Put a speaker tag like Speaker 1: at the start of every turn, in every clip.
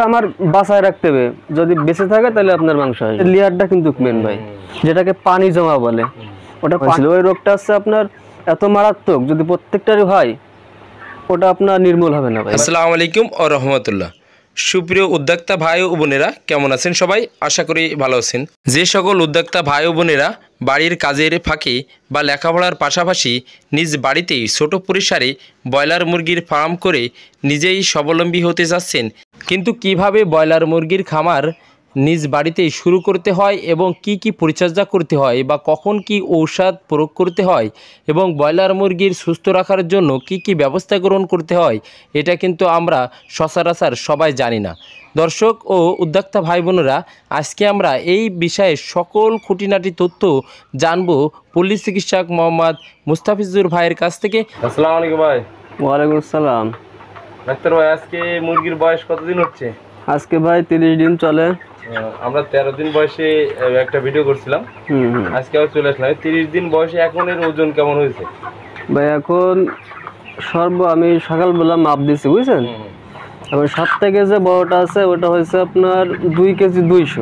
Speaker 1: আমার বাসায় রাখতে হবে, যদি বেঁচে থাকে তাহলে আপনার মাংস হয়। লেয়ারটা কিন্তু মেন ভাই, যেটাকে পানি জমা বলে, ওটা ওই রোগটা আছে আপনার এত মারাত্মক, যদি প্রত্যেকটারই হয় ওটা আপনার নির্মূল হবে না ভাই।
Speaker 2: আসসালামু আলাইকুম ও রহমতুল্লাহ। সুপ্রিয় উদ্যোক্তা ভাই ও বোনেরা, কেমন আছেন সবাই? আশা করি ভালো আছেন। যে সকল উদ্যোক্তা ভাই ও বোনেরা বাড়ির কাজের ফাঁকে বা লেখাপড়ার পাশাপাশি নিজ বাড়িতেই ছোট পরিসরে ব্রয়লার মুরগির ফার্ম করে নিজেই স্বাবলম্বী হতে যাচ্ছেন, কিন্তু কিভাবে ব্রয়লার মুরগির খামার নিজ বাড়িতেই শুরু করতে হয় এবং কি কি পরিচর্যা করতে হয় বা কখন কি ঔষধ প্রয়োগ করতে হয় এবং ব্রয়লার মুরগির সুস্থ রাখার জন্য কি কি ব্যবস্থা গ্রহণ করতে হয়, এটা কিন্তু আমরা সচরাচর সবাই জানি না। দর্শক ও উদ্যোক্তা ভাই বোনেরা, আজকে আমরা এই বিষয়ে সকল খুঁটিনাটি তথ্য জানবো পল্লী চিকিৎসক মোহাম্মদ মুস্তাফিজুর ভাইয়ের কাছ থেকে। আসসালামু আলাইকুম ভাই।
Speaker 1: ওয়ালাইকুম আসসালাম।
Speaker 2: ডাক্তার ভাই, আজকে মুরগির বয়স কতদিন হচ্ছে?
Speaker 1: আজকে ভাই 30 দিন চলে।
Speaker 2: আমরা 13 দিন বয়সে একটা ভিডিও করছিলাম, আজকে আবার চলে আসলাম। 30 দিন বয়সে এখন এর ওজন কেমন হয়েছে
Speaker 1: ভাই? এখন আমি সকালবেলা মাপ দিছি, বুঝছেন? এখন সব থেকে যে বড়টা আছে ওটা হয়েছে আপনার 2 কেজি 200।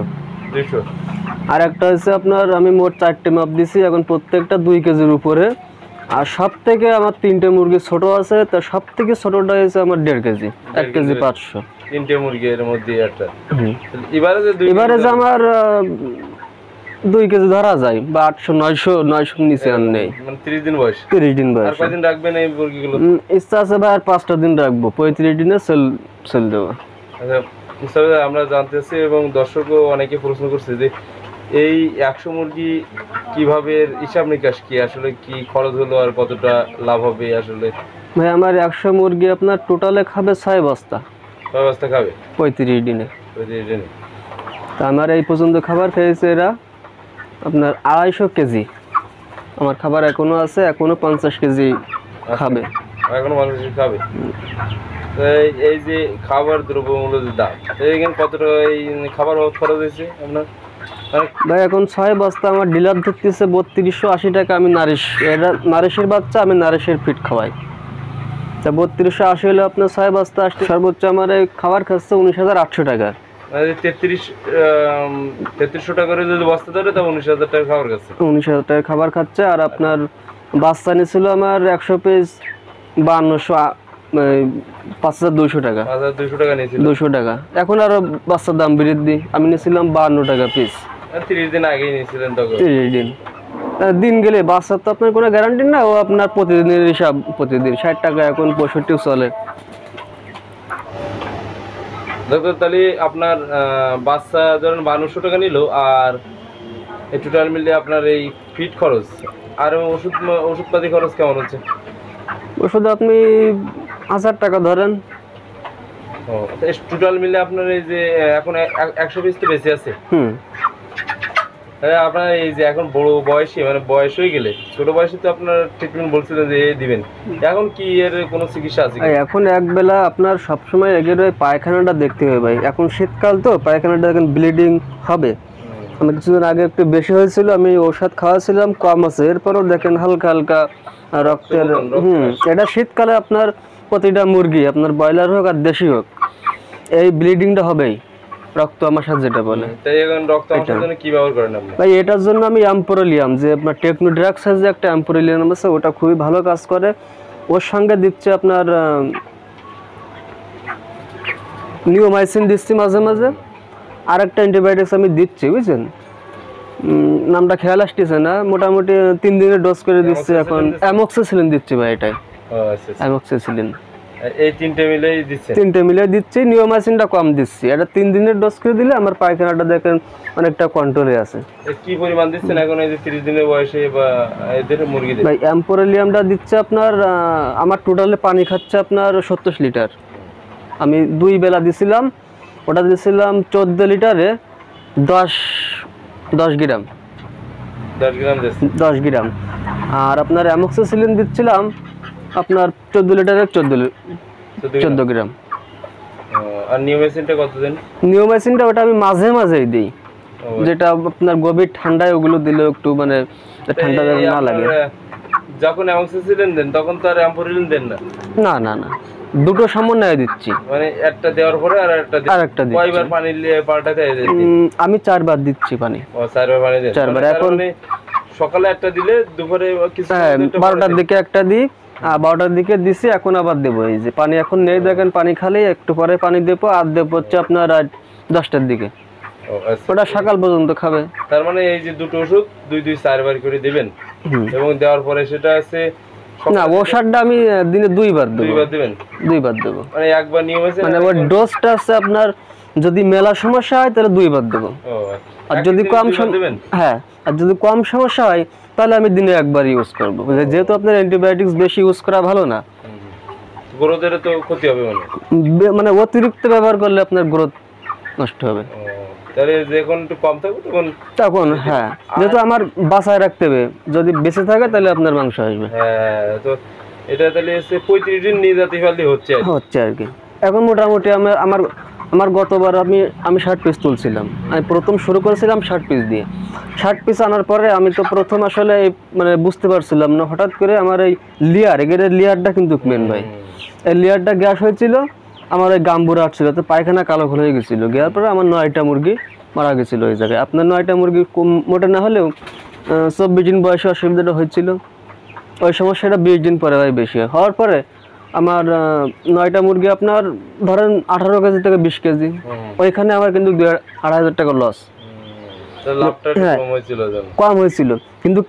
Speaker 1: আর একটা হয়েছে আপনার, আমি মোট 4টে মাপ দিছি, এখন প্রত্যেকটা 2 কেজির উপরে। আর সব থেকে আমার 3টে মুরগি ছোট আছে, তা সব থেকে ছোটটা হয়েছে আমার 1.5 কেজি, 1 কেজি 500।
Speaker 2: 3টে মুরগির মধ্যে একটা
Speaker 1: এবারে যে আমার 2 কেজি ধরা যায়, বা 800 900 নিচে আর নেই।
Speaker 2: মানে 30 দিন বয়স।
Speaker 1: 30 দিন বয়স।
Speaker 2: আর কয়দিন রাখবেন এই মুরগিগুলো?
Speaker 1: ইচ্ছা আছে ভাই আর 5টা দিন রাখবো, 35 দিনে সেল দেবো।
Speaker 2: আচ্ছা মুস্তাফিজ, আমরা জানতেছি এবং দর্শকও অনেকে প্রশ্ন করছে যে এই 100 মুরগি কিভাবে হিসাব নিকাশ কি, আসলে কি খরচ হলো আর কতটা লাভ হবে আসলে?
Speaker 1: ভাই আমার 100 মুরগি আপনার টোটালে খাবে 6 বস্তা।
Speaker 2: 6 বস্তা খাবে
Speaker 1: 35 দিনে।
Speaker 2: 35 দিনে।
Speaker 1: তা আমার এই পর্যন্ত খাবার খেয়েছে এরা আপনার 250 কেজি। আমার খাবার এখনো আছে, এখনো 50 কেজি খাবে।
Speaker 2: এখনো 50 কেজি খাবে। এই যে খাবার দ্রব্যমূল্যের দাম, এইখানে কতটা এই খাবার খরচ হয়েছে আপনার?
Speaker 1: ভাই এখন 6 বস্তা আমার ডিলার ধরতেছে 3280 টাকা। আমি নারিশের বাচ্চা, আমি নারিশের ফিট খাওয়াই, তা 3280 হলে আপনার 6 বস্তা আসছে। সর্বোচ্চ আমার এই খাবার খাচ্ছে 19800 টাকা।
Speaker 2: 3300 টাকা করে যদি বস্তা ধরে তা 19000 টাকা খাবার খাচ্ছে।
Speaker 1: 19000 টাকা খাবার খাচ্ছে। আর আপনার বাচ্চা নিয়েছিল আমার 100 পিস 5200 টাকা।
Speaker 2: 5200 টাকা নিয়েছিল।
Speaker 1: 200 টাকা। এখন আরো বাচ্চার দাম বৃদ্ধি, আমি নিয়েছিলাম 52 টাকা পিস।
Speaker 2: 30 দিন আগেই নিয়েছিলেন তখন?
Speaker 1: 30 দিন। দিন গেলে বাচ্চার তো আপনার কোনো গ্যারান্টি না, ও আপনার প্রতিদিনের হিসাব, প্রতিদিন 60 টাকা, এখন 65 চলে।
Speaker 2: ডক্টর, তাহলে আপনার বাচ্চা ধরেন 5200 টাকা নিল, আর এই টোটাল মিলে আপনার এই ফিট খরচ আর ওষুধপাতি খরচ কেমন হচ্ছে?
Speaker 1: ওষুধ আপনি 1000 টাকা ধরেন।
Speaker 2: টোটাল মিলে আপনার এই যে এখন 100 পিস তো বেঁচে আছে। আপনার এই যে এখন বড় বয়সে, মানে বয়স হয়ে গেলে, ছোট বয়সে তো আপনার ট্রিটমেন্ট বলছিলেন যে দিবেন, এখন কি এর কোনো চিকিৎসা আছে?
Speaker 1: এখন একবেলা আপনার সবসময় এগের পায়খানাটা দেখতে হবে ভাই। এখন শীতকাল তো, পায়খানাটা এখন ব্লিডিং হবে। আমার কিছুদিন আগে একটু বেশি হয়েছিল, আমি ওষুধ খাওয়াছিলাম, কম আছে, এরপরও দেখেন হালকা হালকা রক্তের। এটা শীতকালে আপনার প্রতিটা মুরগি, আপনার ব্রয়লার হোক আর দেশি হোক, এই ব্লিডিংটা হবেই, রক্ত আমাশা যেটা বলে।
Speaker 2: তাই এখন রক্ত আমাশার জন্য কি ব্যবহার করেন আপনি?
Speaker 1: ভাই এটার জন্য আমি অ্যাম্পোরিলিয়াম, যে আপনার টেকনোড্রাক্স যে একটা অ্যাম্পোরিলিয়াম আছে, ওটা খুবই ভালো কাজ করে। ওর সঙ্গে দিচ্ছে আপনার নিওমাইসিন দিচ্ছি মাঝে মাঝে, আর একটা অ্যান্টিবায়োটিক্স আমি দিচ্ছি, বুঝছেন? নামটা খেয়াল আসতেছে না, মোটামুটি 3 দিনের ডোজ করে দিচ্ছি। এখন অ্যামক্সিসিলিন দিচ্ছি ভাই, এটাই অ্যামক্সিসিলিন।
Speaker 2: এই 3টে
Speaker 1: মিলে দিচ্ছি, নিওমাইসিনটা কম দিচ্ছি। এটা 3 দিনের ডোজ করে দিলে আমার পায়খানাটা দেখেন অনেকটা কন্ট্রোলে আছে।
Speaker 2: কি পরিমাণ দিচ্ছেন এখন এই যে 30 দিনের বয়সে বা এদের মুরগিদের?
Speaker 1: ভাই অ্যাম্পোরিলিয়ামটা দিচ্ছে আপনার, আমার টোটালে পানি খাচ্ছে আপনার 70 লিটার। আমি 2 বেলা দিছিলাম, ওটা দিছিলাম 14 লিটারে 10 গ্রাম। 10 গ্রাম। আর আপনার অ্যামক্সিসিলিন দিচ্ছিলাম আপনার 14 লিটারে 14 গ্রাম।
Speaker 2: আর নিওমাইসিনটা কত দেন?
Speaker 1: নিওমাইসিনটা ওটা আমি মাঝে মাঝেই দিই, যেটা আপনার গভীর ঠান্ডায় ওগুলো দিলে একটু মানে ঠান্ডা না লাগে।
Speaker 2: যখন অ্যামোক্সিসিলিন দেন তখন তো আর অ্যাম্পোরিলিন দেন না?
Speaker 1: না না না, দুটো সমন্বয়ে দিচ্ছি।
Speaker 2: মানে একটা দেওয়ার পরে আর একটা দিচ্ছি। কয়বার পানি পাল্টাতে দিচ্ছি?
Speaker 1: আমি 4 বার দিচ্ছি পানি।
Speaker 2: ও 4 বার পানি দেন?
Speaker 1: 4 বার। এখন
Speaker 2: সকালে একটা দিলে দুপুরে কিছু
Speaker 1: 12টার দিকে একটা দিই, 12টার দিকে দিছি, এখন আবার দেবো। এই যে পানি এখন নেই দেখেন, পানি খালি একটু পরে পানি দেবো, আর দেবো হচ্ছে আপনার 10টার দিকে। ওটা সকাল পর্যন্ত খাবে।
Speaker 2: তার মানে এই যে দুটো ওষুধ 2-4 বার করে দিবেন, এবং দেওয়ার পরে সেটা আছে
Speaker 1: না, ওষুধটা আমি দিনে 2 বার দেবো।
Speaker 2: 2 বার দিবেন?
Speaker 1: 2 বার দেবো।
Speaker 2: মানে একবার নিয়ম আছে,
Speaker 1: মানে ওর ডোজটা আছে আপনার, যদি মেলা সমস্যা হয় তাহলে 2 বার দেবো। আর যদি কম হ্যাঁ, আর যদি কম সমস্যা হয় তাহলে আমি দিনে একবার ইউজ করবো। যেহেতু আপনার অ্যান্টিবায়োটিক্স বেশি ইউজ করা ভালো না,
Speaker 2: গ্রোথের তো ক্ষতি হবে।
Speaker 1: মানে অতিরিক্ত ব্যবহার করলে আপনার গ্রোথ নষ্ট হবে।
Speaker 2: তাহলে যখন একটু কম থাকবে তখন
Speaker 1: হ্যাঁ, যেহেতু আমার বাঁচায় রাখতে হবে, যদি বেঁচে থাকে তাহলে আপনার মাংস আসবে।
Speaker 2: হ্যাঁ, তো এটা তাহলে 35 দিন নিয়ে যেতে পারলে হচ্ছে
Speaker 1: আর কি। এখন মোটামুটি আমার গতবার আমি 60 পিস তুলছিলাম। আমি প্রথম শুরু করেছিলাম 60 পিস দিয়ে। 60 পিস আনার পরে আমি তো প্রথম আসলে মানে বুঝতে পারছিলাম না, হঠাৎ করে আমার এই এগের লেয়ারটা কিন্তু মেন ভাই, এই লেয়ারটা গ্যাস হয়েছিল, আমার ওই গাম্বুরা আসছিল, তো পায়খানা কালো হয়ে গেছিলো। গিয়ার পরে আমার 9টা মুরগি মারা গেছিলো ওই জায়গায়। আপনার 9টা মুরগি মোটা না হলেও 24 দিন বয়সে অসুবিধাটা হয়েছিল। ওই সমস্যাটা 20 দিন পরে ভাই বেশি হয়। হওয়ার পরে আমার 9টা মুরগি আপনার ধরেন 18 কেজি থেকে 20 কেজি, ওইখানে আমার কিন্তু 2,500 টাকা লস। কম হয়েছিল। কিন্তু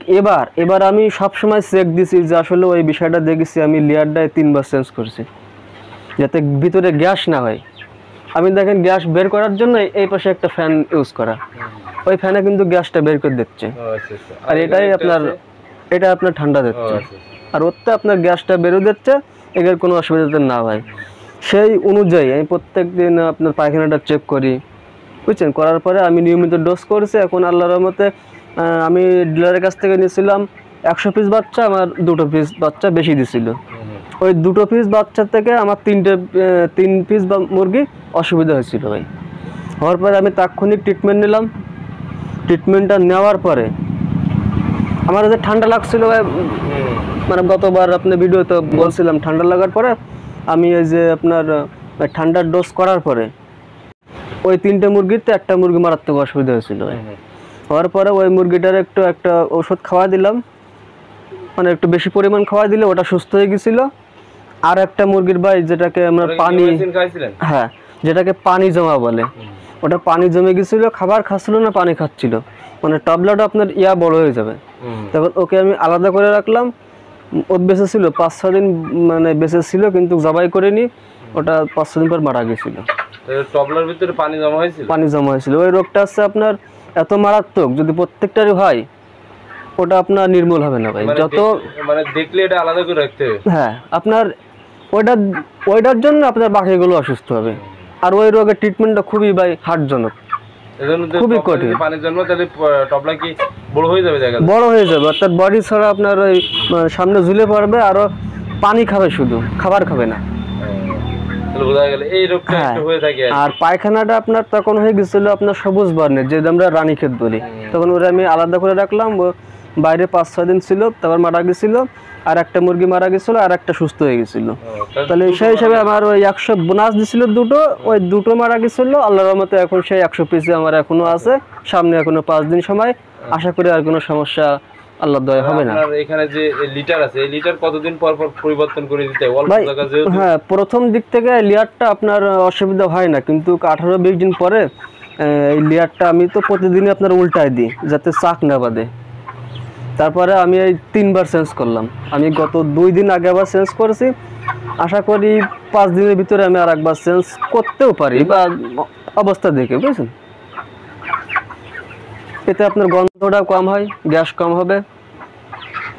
Speaker 1: এবার আমি সবসময় চেক দিছি যে আসলে ওই বিষয়টা দেখেছি, আমি লেয়ারটায় 3 বার চেঞ্জ করছি যাতে ভিতরে গ্যাস না হয়। আমি দেখেন গ্যাস বের করার জন্য এই পাশে একটা ফ্যান ইউজ করা, ওই ফ্যানে কিন্তু গ্যাসটা বের করে দিচ্ছে, আর এটা আপনার ঠান্ডা দিচ্ছে, আর ওতে আপনার গ্যাসটা বেরো দিচ্ছে, এর কোনো অসুবিধা না হয়। সেই অনুযায়ী আমি প্রত্যেক দিন আপনার পায়খানাটা চেক করি, বুঝছেন। করার পরে আমি নিয়মিত ডোজ করছি। এখন আল্লাহর রহমতে আমি ডিলারের কাছ থেকে নিয়েছিলাম 100 পিস বাচ্চা, আমার 2টো পিস বাচ্চা বেশি দিছিল। ওই 2টো পিস বাচ্চার থেকে আমার 3 পিস বা মুরগি অসুবিধা হয়েছিল ভাই। হওয়ার পরে আমি তাৎক্ষণিক ট্রিটমেন্ট নিলাম। ট্রিটমেন্টটা নেওয়ার পরে আমার যে ঠান্ডা লাগছিল ভাই, মানে গতবার আপনি ভিডিওতে বলছিলাম, ঠান্ডা লাগার পরে আমি এই যে আপনার ঠান্ডার ডোজ করার পরে ওই 3টে মুরগিতে একটা মুরগি মারাত্মক অসুবিধা হয়েছিল। হওয়ার পরে ওই মুরগিটার একটা ওষুধ খাওয়া দিলাম, মানে একটু বেশি পরিমাণ খাওয়া দিলে ওটা সুস্থ হয়ে গেছিল। আর একটা মুরগির ভাই যেটাকে আমরা পানি, হ্যাঁ, যেটাকে পানি জমা বলে, ওটা পানি জমে গেছিল, খাবার খাচ্ছিল না, পানি খাচ্ছিল, মানে টবলাটা আপনার বড় হয়ে যাবে। তখন ওকে আমি আলাদা করে রাখলাম। ও বেঁচে ছিল 5-6 দিন, মানে বেঁচে ছিল, কিন্তু জবাই করিনি, ওটা 5-6 দিন পর মারা গেছিল।
Speaker 2: টবলার ভিতরে পানি জমা হয়েছিল।
Speaker 1: ওই রোগটা আছে আপনার এত মারাত্মক, যদি প্রত্যেকটারই হয় ওটা আপনার নির্মূল হবে না ভাই। যত
Speaker 2: মানে দেখলে এটা আলাদা করে রাখতে হবে।
Speaker 1: হ্যাঁ, আপনার ওইটার জন্য আপনার বাকিগুলো অসুস্থ হবে। আর ওই রোগের ট্রিটমেন্টটা খুবই ভাই হার্ডজনক, খুবই কঠিন।
Speaker 2: পানির জন্য তাহলে টবলা কি বড় হয়ে যাবে?
Speaker 1: বড় হয়ে যাবে, অর্থাৎ বডি ছাড়া আপনার ওই সামনে ঝুলে পড়বে, আরো পানি খাবে, শুধু খাবার খাবে না। আর পায়খানাটা আপনার তখন হয়ে গেছিল আপনার সবুজ বর্ণের, যে আমরা রানীক্ষেত বলি, তখন ওরা আমি আলাদা করে রাখলাম। বাইরে 5-6 দিন ছিল, তারপর মারা গেছিল। আর একটা মুরগি মারা গেছিল, আর একটা সুস্থ হয়ে গেছিল। তাহলে সেই হিসাবে আমার ওই 100 বোনাস দিছিল দুটো, ওই দুটো মারা গেছিল। আল্লাহর রহমতে এখন সেই 100 পিসে আমার এখনো আছে, সামনে এখনো 5 দিন সময়, আশা করি আর কোনো সমস্যা আল্লাহর দয়া হবে না।
Speaker 2: আপনার এখানে যে লিটার আছে, এই লিটার কতদিন পর পর পরিবর্তন করে দিতে হয়? অল্প জায়গা যেহেতু।
Speaker 1: হ্যাঁ, প্রথম দিক থেকে লিটারটা আপনার অসুবিধা হয় না, কিন্তু 18-20 দিন পরে এই লিটারটা আমি তো প্রতিদিনই আপনার উল্টায় দিই যাতে চাক না বাঁধে। তারপরে আমি এই 3 বার চেঞ্জ করলাম। আমি গত 2 দিন আগে আবার চেঞ্জ করেছি, আশা করি 5 দিনের ভিতরে আমি আর একবার চেঞ্জ করতেও পারি, বা অবস্থা দেখে, বুঝছেন। এতে আপনার গন্ধটা কম হয়, গ্যাস কম হবে।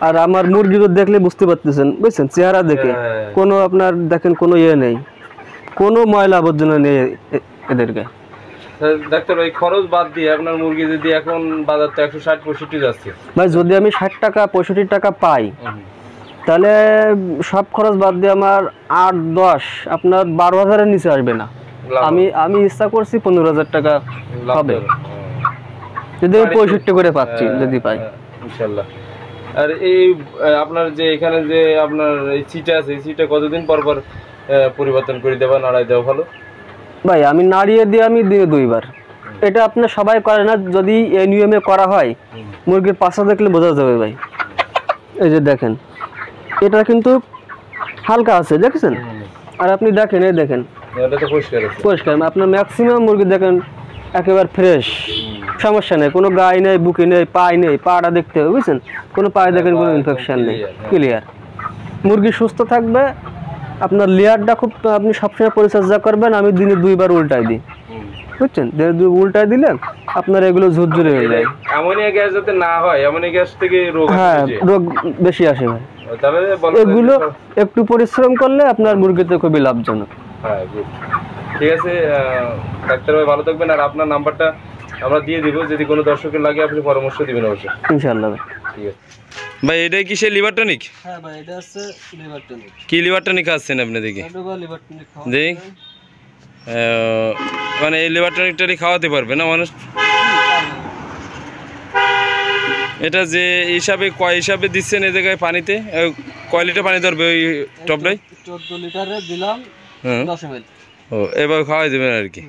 Speaker 1: আর আমার মুরগিগুলো দেখলে বুঝতে পারতেছেন, বুঝছেন, চেহারা দেখে কোনো আপনার দেখেন কোনো নেই, কোনো ময়লা আবর্জনা নেই এদেরকে।
Speaker 2: ডাক্তার, ওই খরচ বাদ দিয়ে আপনার মুরগি যদি এখন বাজার তো 160-65 যাচ্ছে
Speaker 1: ভাই, যদি আমি 60 টাকা 65 টাকা পাই, তাহলে সব খরচ বাদ দিয়ে আমার 8-10 আপনার 12,000-এর নিচে আসবে না। আমি ইচ্ছা করছি 15,000 টাকা হবে, যদি আমি 65 করে পাচ্ছি, যদি পাই
Speaker 2: ইনশাআল্লাহ। আর এই আপনার যে এখানে যে আপনার এই সিটা আছে, এই সিটা কতদিন পর পর পরিবর্তন করে দেওয়া, নাড়াই দেওয়া ভালো?
Speaker 1: ভাই আমি নাড়িয়ে দিই আমি দিনে 2 বার। এটা আপনার সবাই করে না, যদি এই নিয়মে করা হয় মুরগির পাছা দেখলে বোঝা যাবে ভাই। এই যে দেখেন এটা কিন্তু হালকা আছে, দেখছেন? আর আপনি দেখেন, এই দেখেন
Speaker 2: এটা তো পরিষ্কার আছে,
Speaker 1: পরিষ্কার। আপনার ম্যাক্সিমাম মুরগি দেখেন একেবারে ফ্রেশ, সমস্যা নেই, কোনো গায়ে নেই, বুকে নেই, পায়ে নেই। পাটা দেখতে হবে, বুঝছেন? কোনো পায়ে দেখেন কোনো ইনফেকশন নেই, ক্লিয়ার। মুরগি সুস্থ থাকবে। আপনার লেয়ারটা খুব আপনি সবসময় পরিচর্যা করবেন। আমি দিনে 2 বার উল্টাই দিই, বুঝছেন? উল্টাই দিলে আপনার এগুলো ঝুরঝুরে হয়ে যায়।
Speaker 2: অ্যামোনিয়া গ্যাস যাতে না হয়, অ্যামোনিয়া গ্যাস থেকে রোগ,
Speaker 1: হ্যাঁ রোগ বেশি আসে ভাই।
Speaker 2: তাহলে
Speaker 1: এগুলো একটু পরিশ্রম করলে আপনার মুরগিতে খুবই লাভজনক।
Speaker 2: হ্যাঁ গুড, ঠিক আছে। ডাক্তার ভাই ভালো থাকবেন। আর আপনার নাম্বারটা আমরা দিয়ে দিব, যদি কোনো দর্শকের লাগে আপনি পরামর্শ দিবেন অবশ্যই।
Speaker 1: ইনশাআল্লাহ ভাই।
Speaker 2: ঠিক আছে ভাই। এটাই কি সেই লিভার টনিক?
Speaker 1: হ্যাঁ ভাই, এটা আছে লিভার টনিক।
Speaker 2: কি লিভার টনিক খাচ্ছেন আপনি দেখি?
Speaker 1: এটা ভাই লিভার টনিক খাওয়া
Speaker 2: দেখ, মানে এই লিভার টনিকটাই খাওয়াতে পারবে না মানুষ? এটা যে হিসাবে কয় হিসাবে দিচ্ছেন এই জায়গায় পানিতে, কয় লিটার পানি ধরবে ওই টপটাই?
Speaker 1: 14 লিটারে দিলাম 10 ml।
Speaker 2: ও এবার খাওয়াই দেবেন আর কি।